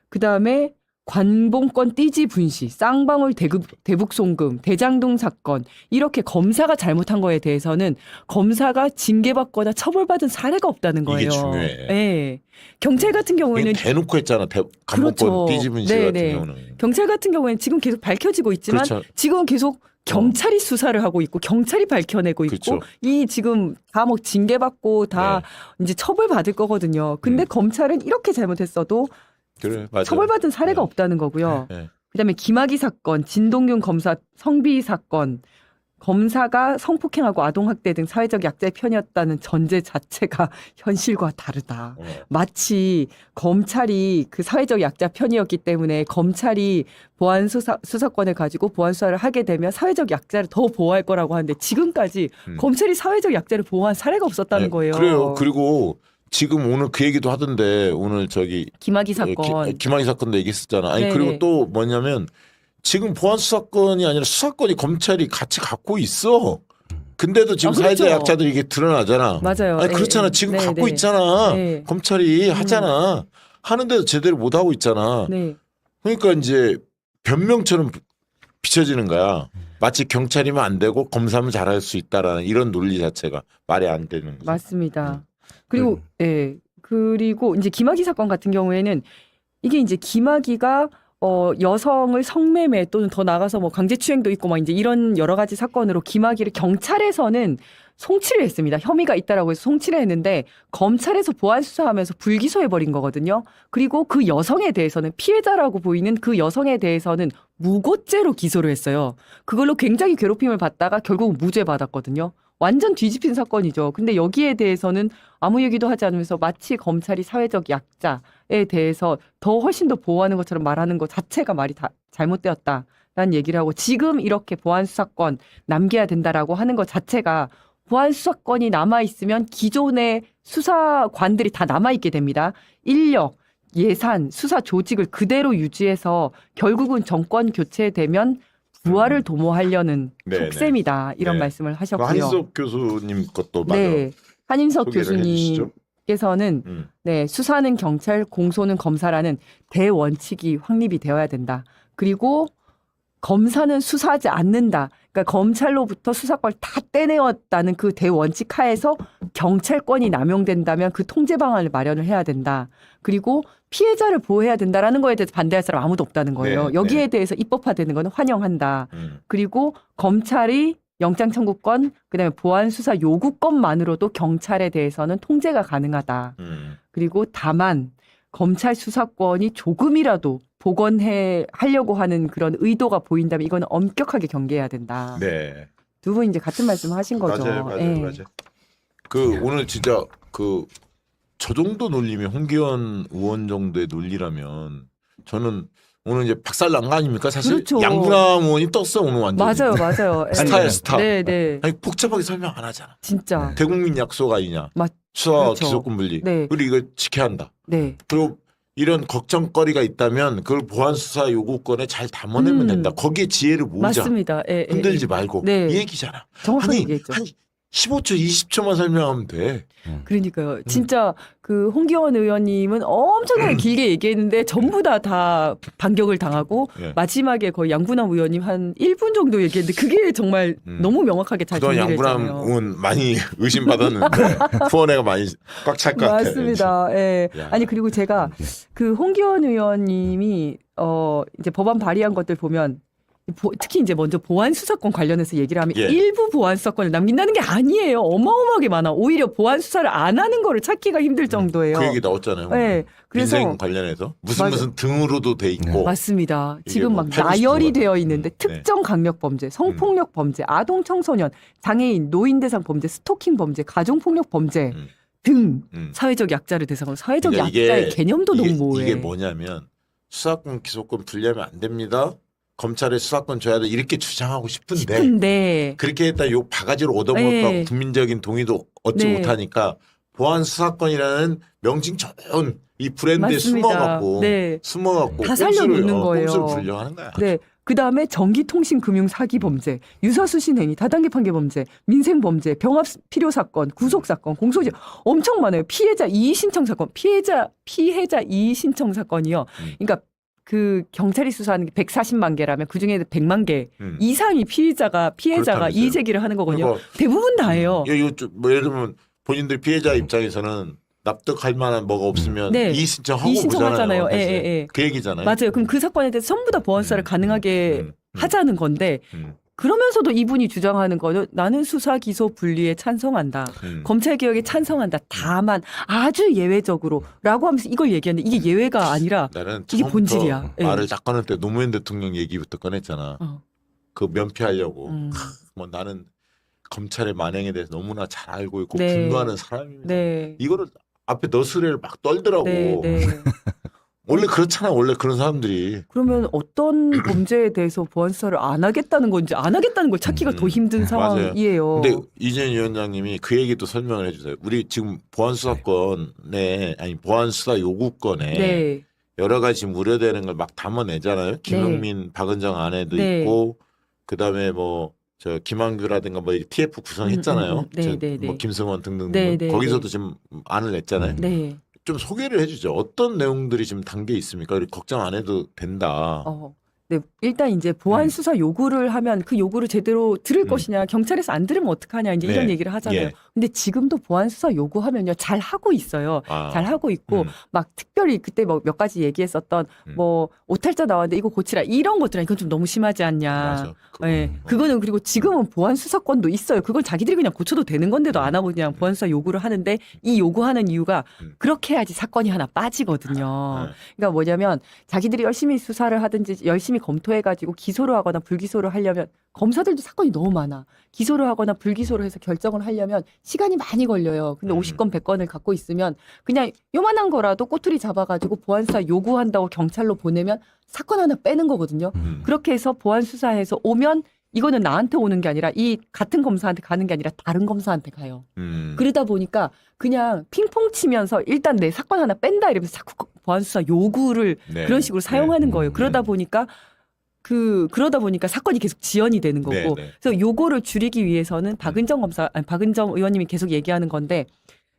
그 다음에 관봉권 띠지 분시, 쌍방울 대북 송금, 대장동 사건 이렇게 검사가 잘못한 거에 대해서는 검사가 징계받거나 처벌받은 사례가 없다는 거예요. 이게 중요해. 네. 경찰 같은 경우에는 대놓고 했잖아. 간목권 그렇죠. 뒤집은 시 네, 같은 네. 경우는. 경찰 같은 경우에는 지금 계속 밝혀지고 있지만 그렇죠. 지금은 계속 경찰이 수사를 하고 있고 경찰이 밝혀내고 있고 그렇죠. 이 지금 다 뭐 징계받고 다 이제 처벌받을 거거든요. 근데 검찰은 이렇게 잘못했어도 그래, 맞아. 처벌받은 사례가 없다는 거고요. 네. 그다음에 김학의 사건, 진동균 검사 성비 사건, 검사가 성폭행하고 아동학대 등 사회적 약자의 편이었다는 전제 자체가 현실과 다르다. 마치 검찰이 그 사회적 약자 편이었기 때문에 검찰이 보안 수사권을 가지고 보안 수사를 하게 되면 사회적 약자를 더 보호할 거라고 하는데 지금까지 검찰이 사회적 약자를 보호한 사례가 없었다는 거예요. 그래요. 그리고 지금 오늘 그 얘기도 하던데 오늘 저기 김학의 사건. 김학의 사건도 얘기했었잖아. 아니 네네. 그리고 또 뭐냐면 지금 보안 수사권이 아니라 수사권이 검찰이 같이 갖고 있어. 근데도 지금 그렇죠. 사회적 약자들이 이게 드러나잖아. 맞아요. 아니 그렇잖아. 예, 예. 지금 네, 갖고 네. 있잖아. 네. 검찰이 하잖아. 하는데도 제대로 못 하고 있잖아. 네. 그러니까 이제 변명처럼 비춰지는 거야. 마치 경찰이면 안 되고 검사면 잘할 수 있다라는 이런 논리 자체가 말이 안 되는 거죠. 맞습니다. 그리고 그리고 이제 김학의 사건 같은 경우에는 이게 이제 김학의가 여성을 성매매 또는 더 나가서 뭐 강제추행도 있고 막 이제 이런 여러 가지 사건으로 김학의를 경찰에서는 송치를 했습니다. 혐의가 있다라고 해서 송치를 했는데 검찰에서 보안 수사하면서 불기소해 버린 거거든요. 그리고 그 여성에 대해서는 피해자라고 보이는 그 여성에 대해서는 무고죄로 기소를 했어요. 그걸로 굉장히 괴롭힘을 받다가 결국 무죄 받았거든요. 완전 뒤집힌 사건이죠. 근데 여기에 대해서는 아무 얘기도 하지 않으면서 마치 검찰이 사회적 약자에 대해서 더 훨씬 더 보호하는 것처럼 말하는 것 자체가 말이 다 잘못되었다라는 얘기를 하고 지금 이렇게 보안 수사권 남겨야 된다라고 하는 것 자체가 보안 수사권이 남아 있으면 기존의 수사관들이 다 남아 있게 됩니다. 인력, 예산, 수사 조직을 그대로 유지해서 결국은 정권 교체되면 부활을 도모하려는 네, 속셈이다. 이런 네. 말씀을 하셨고요. 한석 교수님 것도 맞아. 네. 한인석 소개를 해주시죠. 교수님께서는 네, 수사는 경찰, 공소는 검사라는 대원칙이 확립이 되어야 된다. 그리고 검사는 수사하지 않는다. 그러니까 검찰로부터 수사권을 다 떼내었다는 그 대원칙 하에서 경찰권이 남용된다면 그 통제 방안을 마련을 해야 된다. 그리고 피해자를 보호해야 된다라는 거에 대해서 반대할 사람 아무도 없다는 거예요. 네, 여기에 네. 대해서 입법화되는 거는 환영한다. 그리고 검찰이 영장 청구권, 그다음에 보안 수사 요구권만으로도 경찰에 대해서는 통제가 가능하다. 그리고 다만 검찰 수사권이 조금이라도 복원해 하려고 하는 그런 의도가 보인다면 이거는 엄격하게 경계해야 된다. 네. 두 분 이제 같은 말씀하신 거죠. 맞아요. 예. 그 오늘 진짜 그 저 정도 논리면 홍기현 의원 정도의 논리라면 저는 오늘 이제 박살난 거 아닙니까? 사실 그렇죠. 양분남 의원이 떴어 오늘 완전. 맞아요. 예. 스타야 스타. 네. 아니 복잡하게 설명 안 하잖아. 진짜. 대국민 약속 아니냐. 맞- 수사 그렇죠. 기소권 분리. 네. 그리고 이걸 지켜야 한다. 네. 그리고 이런 걱정거리가 있다면 그걸 보안 수사 요구권에 잘 담아내면 된다. 거기에 지혜를 모으자. 맞습니다. 예, 흔들지 말고 네. 이 얘기잖아. 정확하게 아니 얘기했죠. 한 15초, 20초만 설명하면 돼. 그러니까요. 진짜 그 홍기원 의원님은 엄청나게 길게 얘기했는데 전부 다 반격을 당하고 예. 마지막에 거의 양분남 의원님 한 1분 정도 얘기했는데 그게 정말 너무 명확하게 잘 그동안 정리를 양분남 했잖아요. 의원 많이 의심받았는데 후원회가 많이 꽉 찰 것 같아. 맞습니다. 예. 야. 아니 그리고 제가 그 홍기원 의원님이 이제 법안 발의한 것들 보면 특히 이제 먼저 보안 수사권 관련해서 얘기를 하면 예. 일부 보안 수사권을 남긴다는 게 아니에요. 어마어마하게 많아. 오히려 보안 수사를 안 하는 거를 찾기가 힘들 정도예요. 그 얘기 나왔잖아요. 네. 그래서 민생 관련해서 맞아. 무슨 등으로도 돼 있고. 맞습니다. 이게 지금 뭐 막 팔고 나열이 싶은 되어 거. 있는데 네. 특정 강력 범죄, 성폭력 범죄, 아동 청소년, 장애인, 노인 대상 범죄, 스토킹 범죄, 가정 폭력 범죄 음. 등 음. 사회적 약자를 대상으로 사회적 그러니까 약자의 개념도 너무 모호해. 이게 뭐냐면 수사권 기소권 분리하면 안 됩니다. 검찰에 수사권 줘야 돼 이렇게 주장하고 싶은데 그렇게 했다 욕 바가지로 얻어먹을 네. 거고 국민적인 동의도 얻지 네. 못하니까 보안 수사권이라는 명칭 좋은 이 브랜드에 맞습니다. 숨어갖고 네. 숨어갖고 다 살려놓는 거예요. 꼼수를 부리려고 거야. 네. 그 다음에 전기통신금융 사기 범죄, 유사수신행위, 다단계 판결 범죄, 민생범죄, 병합 필요 사건, 구속 사건, 공소죄 엄청 많아요. 피해자 이의 신청 사건, 피해자 이의 신청 사건이요. 그러니까 그 경찰이 수사하는 게 140만 개라면 그 중에 100만 개 이상이 피해자가 그렇다면서요. 이의 제기를 하는 거거든요. 그러니까 대부분 다예요. 이거 뭐 예를 들면 본인들 피해자 입장에서는 납득할 만한 뭐가 없으면 네. 이의 신청하고 이의 신청하잖아요. 보잖아요. 예, 사실. 예, 예. 그 얘기잖아요. 맞아요. 그럼 그 사건에 대해서 전부 다 보안 수사를 가능하게 하자는 건데 그러면서도 이분이 주장하는 거는 나는 수사 기소 분리에 찬성한다. 검찰 개혁에 찬성한다. 다만 아주 예외적으로라고 하면서 이걸 얘기하는데 이게 예외가 아니라 나는 이게 처음부터 본질이야. 예. 말을 딱 꺼낼 때 노무현 대통령 얘기부터 꺼냈잖아. 그 면피하려고. 뭐 나는 검찰의 만행에 대해서 너무나 잘 알고 있고 네. 분노하는 사람입니다. 네. 이거를 앞에 너스레를 막 떨더라고. 네, 네. 원래 그렇잖아. 원래 그런 사람들이. 그러면 어떤 범죄에 대해서 보안 수사를 안 하겠다는 건지 안 하겠다는 걸 찾기가 더 힘든 상황이에요. 근데 이재현 위원장님이 그 얘기도 설명을 해주세요. 우리 지금 보안 수사권에 아니 보안 수사 요구권에 네. 여러 가지 지금 우려되는 걸 막 담아내잖아요. 김용민, 박은정 아내도 네. 있고 그다음에 뭐 저 김한규라든가 뭐 TF 구성했잖아요. 네, 네, 네. 뭐 김승원 등등 네, 네, 거기서도 네. 지금 안을 냈잖아요. 네. 좀 소개를 해주죠. 어떤 내용들이 지금 담겨 있습니까? 우리 걱정 안 해도 된다. 네, 일단 이제 보안 수사 요구를 하면 그 요구를 제대로 들을 것이냐, 경찰에서 안 들으면 어떡하냐, 이제 이런 네. 얘기를 하잖아요. 예. 근데 지금도 보안 수사 요구하면요 잘 하고 있어요. 아. 잘 하고 있고 막 특별히 그때 뭐 몇 가지 얘기했었던 뭐 오탈자 나왔는데 이거 고치라 이런 것들은 이건 좀 너무 심하지 않냐. 맞아. 예. 그거는 그리고 지금은 보안 수사권도 있어요. 그걸 자기들이 그냥 고쳐도 되는 건데도 안 하고 그냥 보안 수사 요구를 하는데 이 요구하는 이유가 그렇게 해야지 사건이 하나 빠지거든요. 그러니까 뭐냐면 자기들이 열심히 수사를 하든지 열심히 검토해가지고 기소를 하거나 불기소를 하려면 검사들도 사건이 너무 많아. 기소를 하거나 불기소를 해서 결정을 하려면 시간이 많이 걸려요. 근데 50건, 100건을 갖고 있으면 그냥 요만한 거라도 꼬투리 잡아가지고 보안수사 요구한다고 경찰로 보내면 사건 하나 빼는 거거든요. 그렇게 해서 보안수사에서 오면 이거는 나한테 오는 게 아니라 이 같은 검사한테 가는 게 아니라 다른 검사한테 가요. 그러다 보니까 그냥 핑퐁 치면서 일단 내 사건 하나 뺀다 이러면서 자꾸 보안수사 요구를 네. 그런 식으로 사용하는 거예요. 그러다 보니까 사건이 계속 지연이 되는 거고. 네, 네. 그래서 요거를 줄이기 위해서는 박은정 의원님이 계속 얘기하는 건데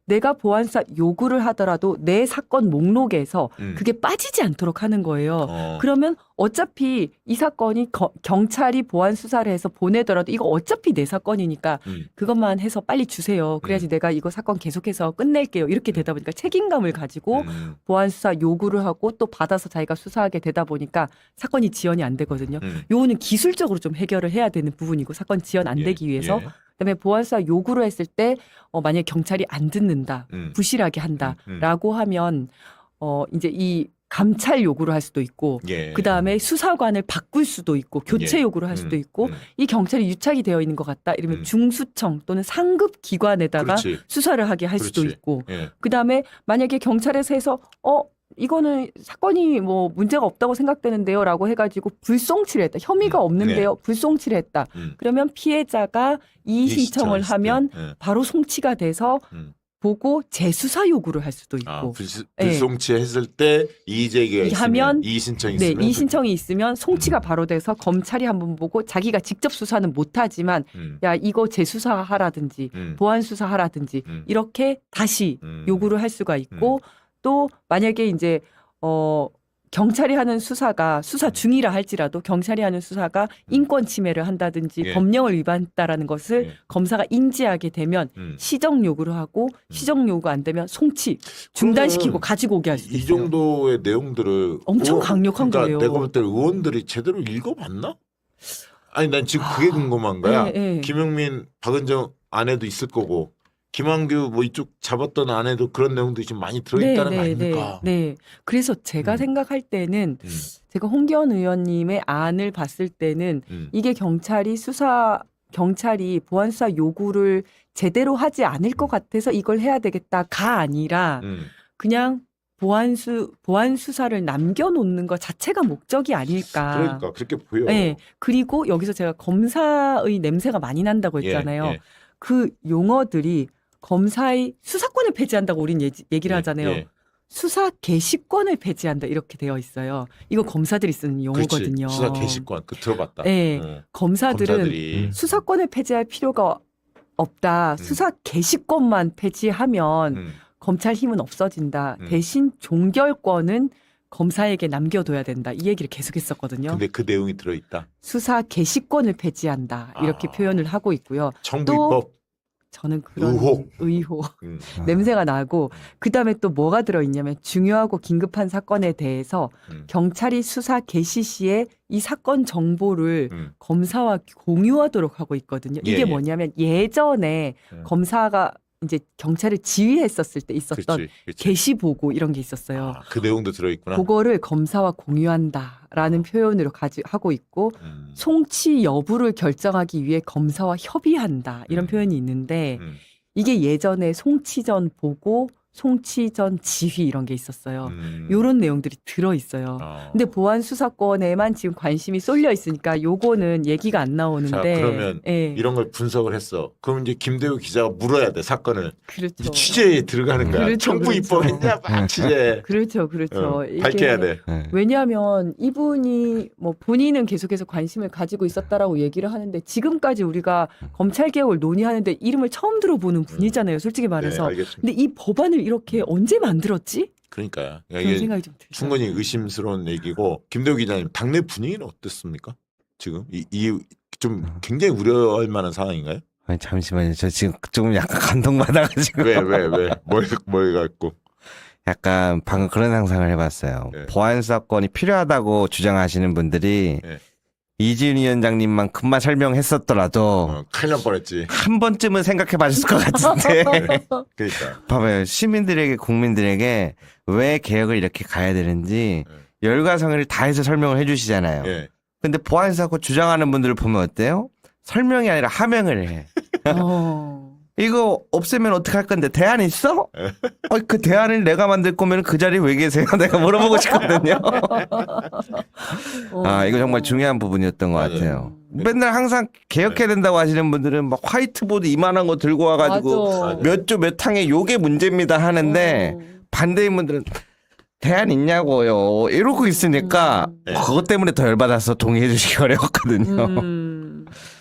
내가 보안수사 요구를 하더라도 내 사건 목록에서 그게 빠지지 않도록 하는 거예요. 그러면 어차피 이 사건이 경찰이 보안 수사를 해서 보내더라도 이거 어차피 내 사건이니까 그것만 해서 빨리 주세요. 그래야지 내가 이거 사건 계속해서 끝낼게요. 이렇게 되다 보니까 책임감을 가지고 보안 수사 요구를 하고 또 받아서 자기가 수사하게 되다 보니까 사건이 지연이 안 되거든요. 요거는 기술적으로 좀 해결을 해야 되는 부분이고 사건 지연 안 되기 위해서 그다음에 보안수사 요구를 했을 때 만약에 경찰이 안 듣는다, 부실하게 한다라고 하면 이제 이 감찰 요구를 할 수도 있고 그다음에 수사관을 바꿀 수도 있고 교체 요구를 할 수도 있고 이 경찰이 유착이 되어 있는 것 같다 이러면 중수청 또는 상급 기관에다가 그렇지. 수사를 하게 할 수도 그렇지. 있고 예. 그다음에 만약에 경찰에서 해서 이거는 사건이 뭐 문제가 없다고 생각되는데요라고 해가지고 불송치를 했다. 혐의가 없는데요. 불송치를 했다. 그러면 피해자가 이의 신청을 하면 바로 송치가 돼서 보고 재수사 요구를 할 수도 있고. 불송치 했을 때 이의제기가 하면 있으면 이의신청이 네, 있으면 이의 신청이 있으면 송치가 바로 돼서 검찰이 한번 보고 자기가 직접 수사는 못하지만 야 이거 재수사하라든지 보안 수사하라든지 이렇게 다시 요구를 할 수가 있고 또 만약에 이제 경찰이 하는 수사가 수사 중이라 할지라도 경찰이 하는 수사가 인권 침해를 한다든지 법령을 위반했다라는 것을 검사가 인지하게 되면 시정 요구를 하고 시정 요구 안 되면 송치 중단시키고 가지고 오게 할 수도 이 있어요. 정도의 내용들을 엄청 강력한 거예요. 내가 볼 때 의원들이 제대로 읽어봤나? 아니 난 지금 그게 궁금한 거야. 김용민, 박은정 안에도 있을 거고 김한규 뭐 이쪽 잡았던 안에도 그런 내용들이 좀 많이 들어있다는 거 아닙니까? 네. 그래서 제가 생각할 때는 제가 홍기현 의원님의 안을 봤을 때는 이게 경찰이 보안수사 요구를 제대로 하지 않을 것 같아서 이걸 해야 되겠다가 아니라 그냥 보안 수사를 남겨놓는 것 자체가 목적이 아닐까. 그러니까 그렇게 보여. 네. 그리고 여기서 제가 검사의 냄새가 많이 난다고 했잖아요. 그 용어들이 검사의 수사권을 폐지한다고 우린 얘기를 하잖아요. 수사 개시권을 폐지한다 이렇게 되어 있어요. 이거 검사들이 쓰는 용어거든요. 수사 개시권 그 들어봤다. 네. 검사들이 수사권을 폐지할 필요가 없다. 수사 개시권만 폐지하면 검찰 힘은 없어진다. 대신 종결권은 검사에게 남겨둬야 된다. 이 얘기를 계속했었거든요. 근데 그 내용이 들어있다. 수사 개시권을 폐지한다. 이렇게 표현을 하고 있고요. 정부 입법. 저는 그런 의혹. 냄새가 나고 그다음에 또 뭐가 들어있냐면 중요하고 긴급한 사건에 대해서 경찰이 수사 개시 시에 이 사건 정보를 검사와 공유하도록 하고 있거든요. 이게 뭐냐면 예전에 검사가 이제 경찰을 지휘했었을 때 있었던 개시 보고 이런 게 있었어요. 그 내용도 들어있구나. 그거를 검사와 공유한다라는 표현으로 하고 있고 송치 여부를 결정하기 위해 검사와 협의한다 이런 표현이 있는데 이게 예전에 송치 전 보고 송치 전 지휘 이런 게 있었어요. 요런 내용들이 들어있어요. 근데 보안 수사권에만 지금 관심이 쏠려 있으니까 요거는 얘기가 안 나오는데. 자, 그러면 이런 걸 분석을 했어. 그럼 이제 김대우 기자가 물어야 돼, 사건을. 그렇죠. 취재에 들어가는 거야. 그렇죠, 정부 입법했냐, 막 취재. 그렇죠. 이게 밝혀야 돼. 왜냐하면 이분이 뭐 본인은 계속해서 관심을 가지고 있었다라고 얘기를 하는데 지금까지 우리가 검찰 개혁을 논의하는데 이름을 처음 들어보는 분이잖아요. 솔직히 말해서. 근데 이 법안을 이렇게 언제 만들었지? 그러니까 그런 이게 생각이 좀 들어요. 충분히 의심스러운 얘기고 김대우 기자님 당내 분위기는 어떻습니까? 지금 이 좀 굉장히 우려할 만한 상황인가요? 아니, 잠시만요. 저 지금 조금 약간 감동받아가지고. 왜? 뭘 갖고? 약간 방금 그런 상상을 해봤어요. 네. 보안 수사권이 필요하다고 주장하시는 분들이 네. 이지은 위원장님만큼만 설명했었더라도 큰일 날 뻔했지. 한 번쯤은 생각해 봐줬을 것 같은데. 그러니까. 봐봐요. 시민들에게, 국민들에게 왜 개혁을 이렇게 가야 되는지 열과 성의를 다해서 설명을 해주시잖아요. 예. 근데 보안 수사권 주장하는 분들을 보면 어때요? 설명이 아니라 하명을 해. 이거 없애면 어떡할 건데 대안 있어? 그 대안을 내가 만들 거면 그 자리에 왜 계세요? 내가 물어보고 싶거든요. 아, 이거 정말 중요한 부분이었던 것 같아요. 맨날 항상 개혁해야 된다고 하시는 분들은 막 화이트보드 이만한 거 들고 와가지고 맞아. 몇 조 몇 항에 요게 문제입니다 하는데 반대인 분들은 대안 있냐고요. 이러고 있으니까 그것 때문에 더 열받아서 동의해 주시기 어려웠거든요.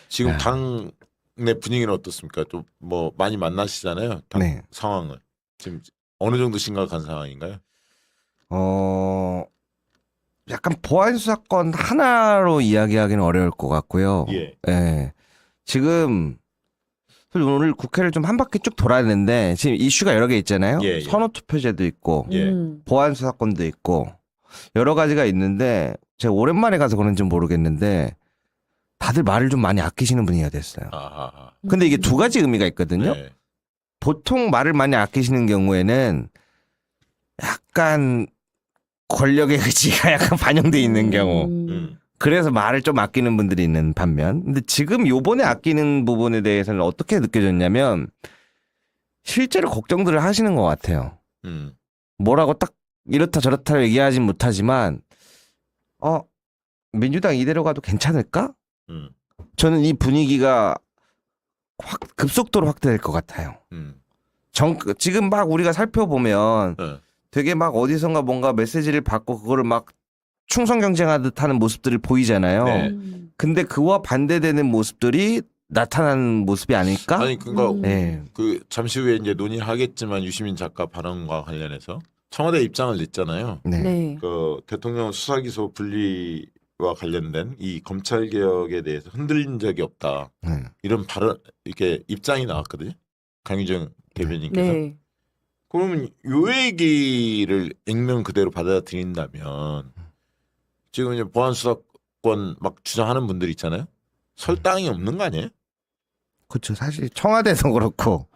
지금 당내 분위기는 어떻습니까? 좀 뭐 많이 만나시잖아요. 당 네. 상황을. 지금 어느 정도 심각한 상황인가요? 약간 보안 수사권 하나로 이야기하기는 어려울 것 같고요. 예. 예. 지금 오늘 국회를 좀 한 바퀴 쭉 돌았는데 지금 이슈가 여러 개 있잖아요. 예. 선호투표제도 있고 예. 보안 수사권도 있고 여러 가지가 있는데 제가 오랜만에 가서 그런지 모르겠는데 다들 말을 좀 많이 아끼시는 분위기가 됐어요. 아하. 근데 이게 두 가지 의미가 있거든요. 네. 보통 말을 많이 아끼시는 경우에는 약간 권력의 의지가 약간 반영돼 있는 경우. 그래서 말을 좀 아끼는 분들이 있는 반면. 근데 지금 요번에 아끼는 부분에 대해서는 어떻게 느껴졌냐면 실제로 걱정들을 하시는 것 같아요. 뭐라고 딱 이렇다 저렇다 얘기하진 못하지만 민주당 이대로 가도 괜찮을까? 저는 이 분위기가 급속도로 확대될 것 같아요. 지금 막 우리가 살펴보면 되게 막 어디선가 뭔가 메시지를 받고 그거를 막 충성 경쟁하듯 하는 모습들을 보이잖아요. 네. 근데 그와 반대되는 모습들이 나타나는 모습이 아닐까? 아니 그러니까 네. 그 잠시 후에 이제 논의하겠지만 유시민 작가 발언과 관련해서 청와대 입장을 냈잖아요. 네. 네. 그 대통령 수사기소 분리와 관련된 이 검찰 개혁에 대해서 흔들린 적이 없다. 네. 이런 발언 이렇게 입장이 나왔거든요. 강유정 대변인께서. 네. 그러면 요 얘기를 액면 그대로 받아들인다면 지금 이제 보안 수사권 막 주장하는 분들 있잖아요. 설 땅이 없는 거 아니에요? 그렇죠. 사실 청와대도 그렇고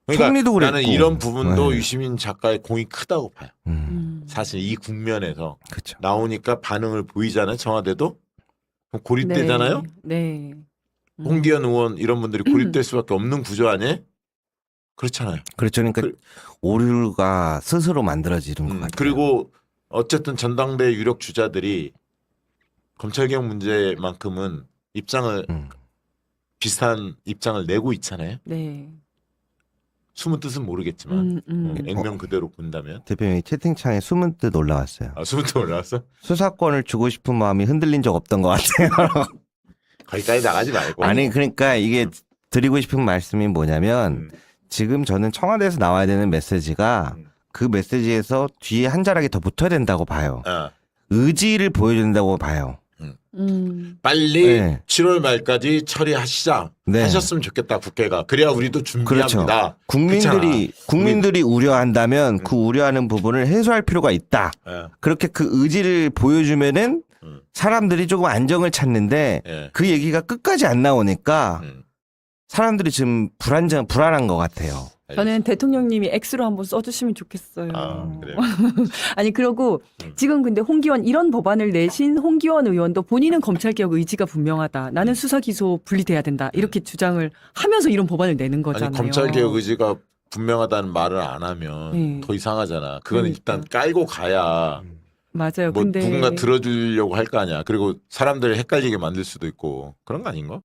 그러니까 총리도 그랬고. 나는 이런 부분도 네. 유시민 작가의 공이 크다고 봐요. 사실 이 국면에서 그렇죠. 나오니까 반응을 보이잖아요. 청와대도 그럼 고립되잖아요. 네. 홍기현 의원 이런 분들이 고립될 수밖에 없는 구조 아니에요? 그렇잖아요. 그렇죠. 그러니까 오류가 스스로 만들어지는 것 같아요. 그리고 어쨌든 전당대 유력 주자들이 검찰개혁 문제만큼은 입장을 비슷한 입장을 내고 있잖아요. 네. 숨은 뜻은 모르겠지만 액면 그대로 본다면 대표님이 채팅창에 숨은 뜻 올라왔어요. 숨은 뜻 올라왔어? 수사권을 주고 싶은 마음이 흔들린 적 없던 것 같아요. 거기까지 나가지 말고. 아니 그러니까 이게 드리고 싶은 말씀이 뭐냐면 지금 저는 청와대에서 나와야 되는 메시지가 그 메시지에서 뒤에 한 자락이 더 붙어야 된다고 봐요. 의지를 보여준다고 봐요. 빨리 네. 7월 말까지 처리하시자. 네. 하셨으면 좋겠다 국회가. 그래야 우리도 준비합니다. 그렇죠. 국민들이 우려한다면 그 우려하는 부분을 해소할 필요가 있다. 그렇게 그 의지를 보여주면은 사람들이 조금 안정을 찾는데 그 얘기가 끝까지 안 나오니까 사람들이 지금 불안한 것 같아요. 저는 대통령님이 X로 한번 써주시면 좋겠어요. 그래요? 아니 그러고 지금 근데 홍기원 이런 법안을 내신 홍기원 의원도 본인은 검찰개혁 의지가 분명하다. 나는 수사기소 분리돼야 된다. 이렇게 주장을 하면서 이런 법안을 내는 거잖아요. 아니 검찰개혁 의지가 분명하다는 말을 안 하면 더 이상하잖아. 그건 일단 깔고 가야 맞아요. 뭐 근데 누군가 들어주려고 할 거 아니야. 그리고 사람들 헷갈리게 만들 수도 있고 그런 거 아닌가?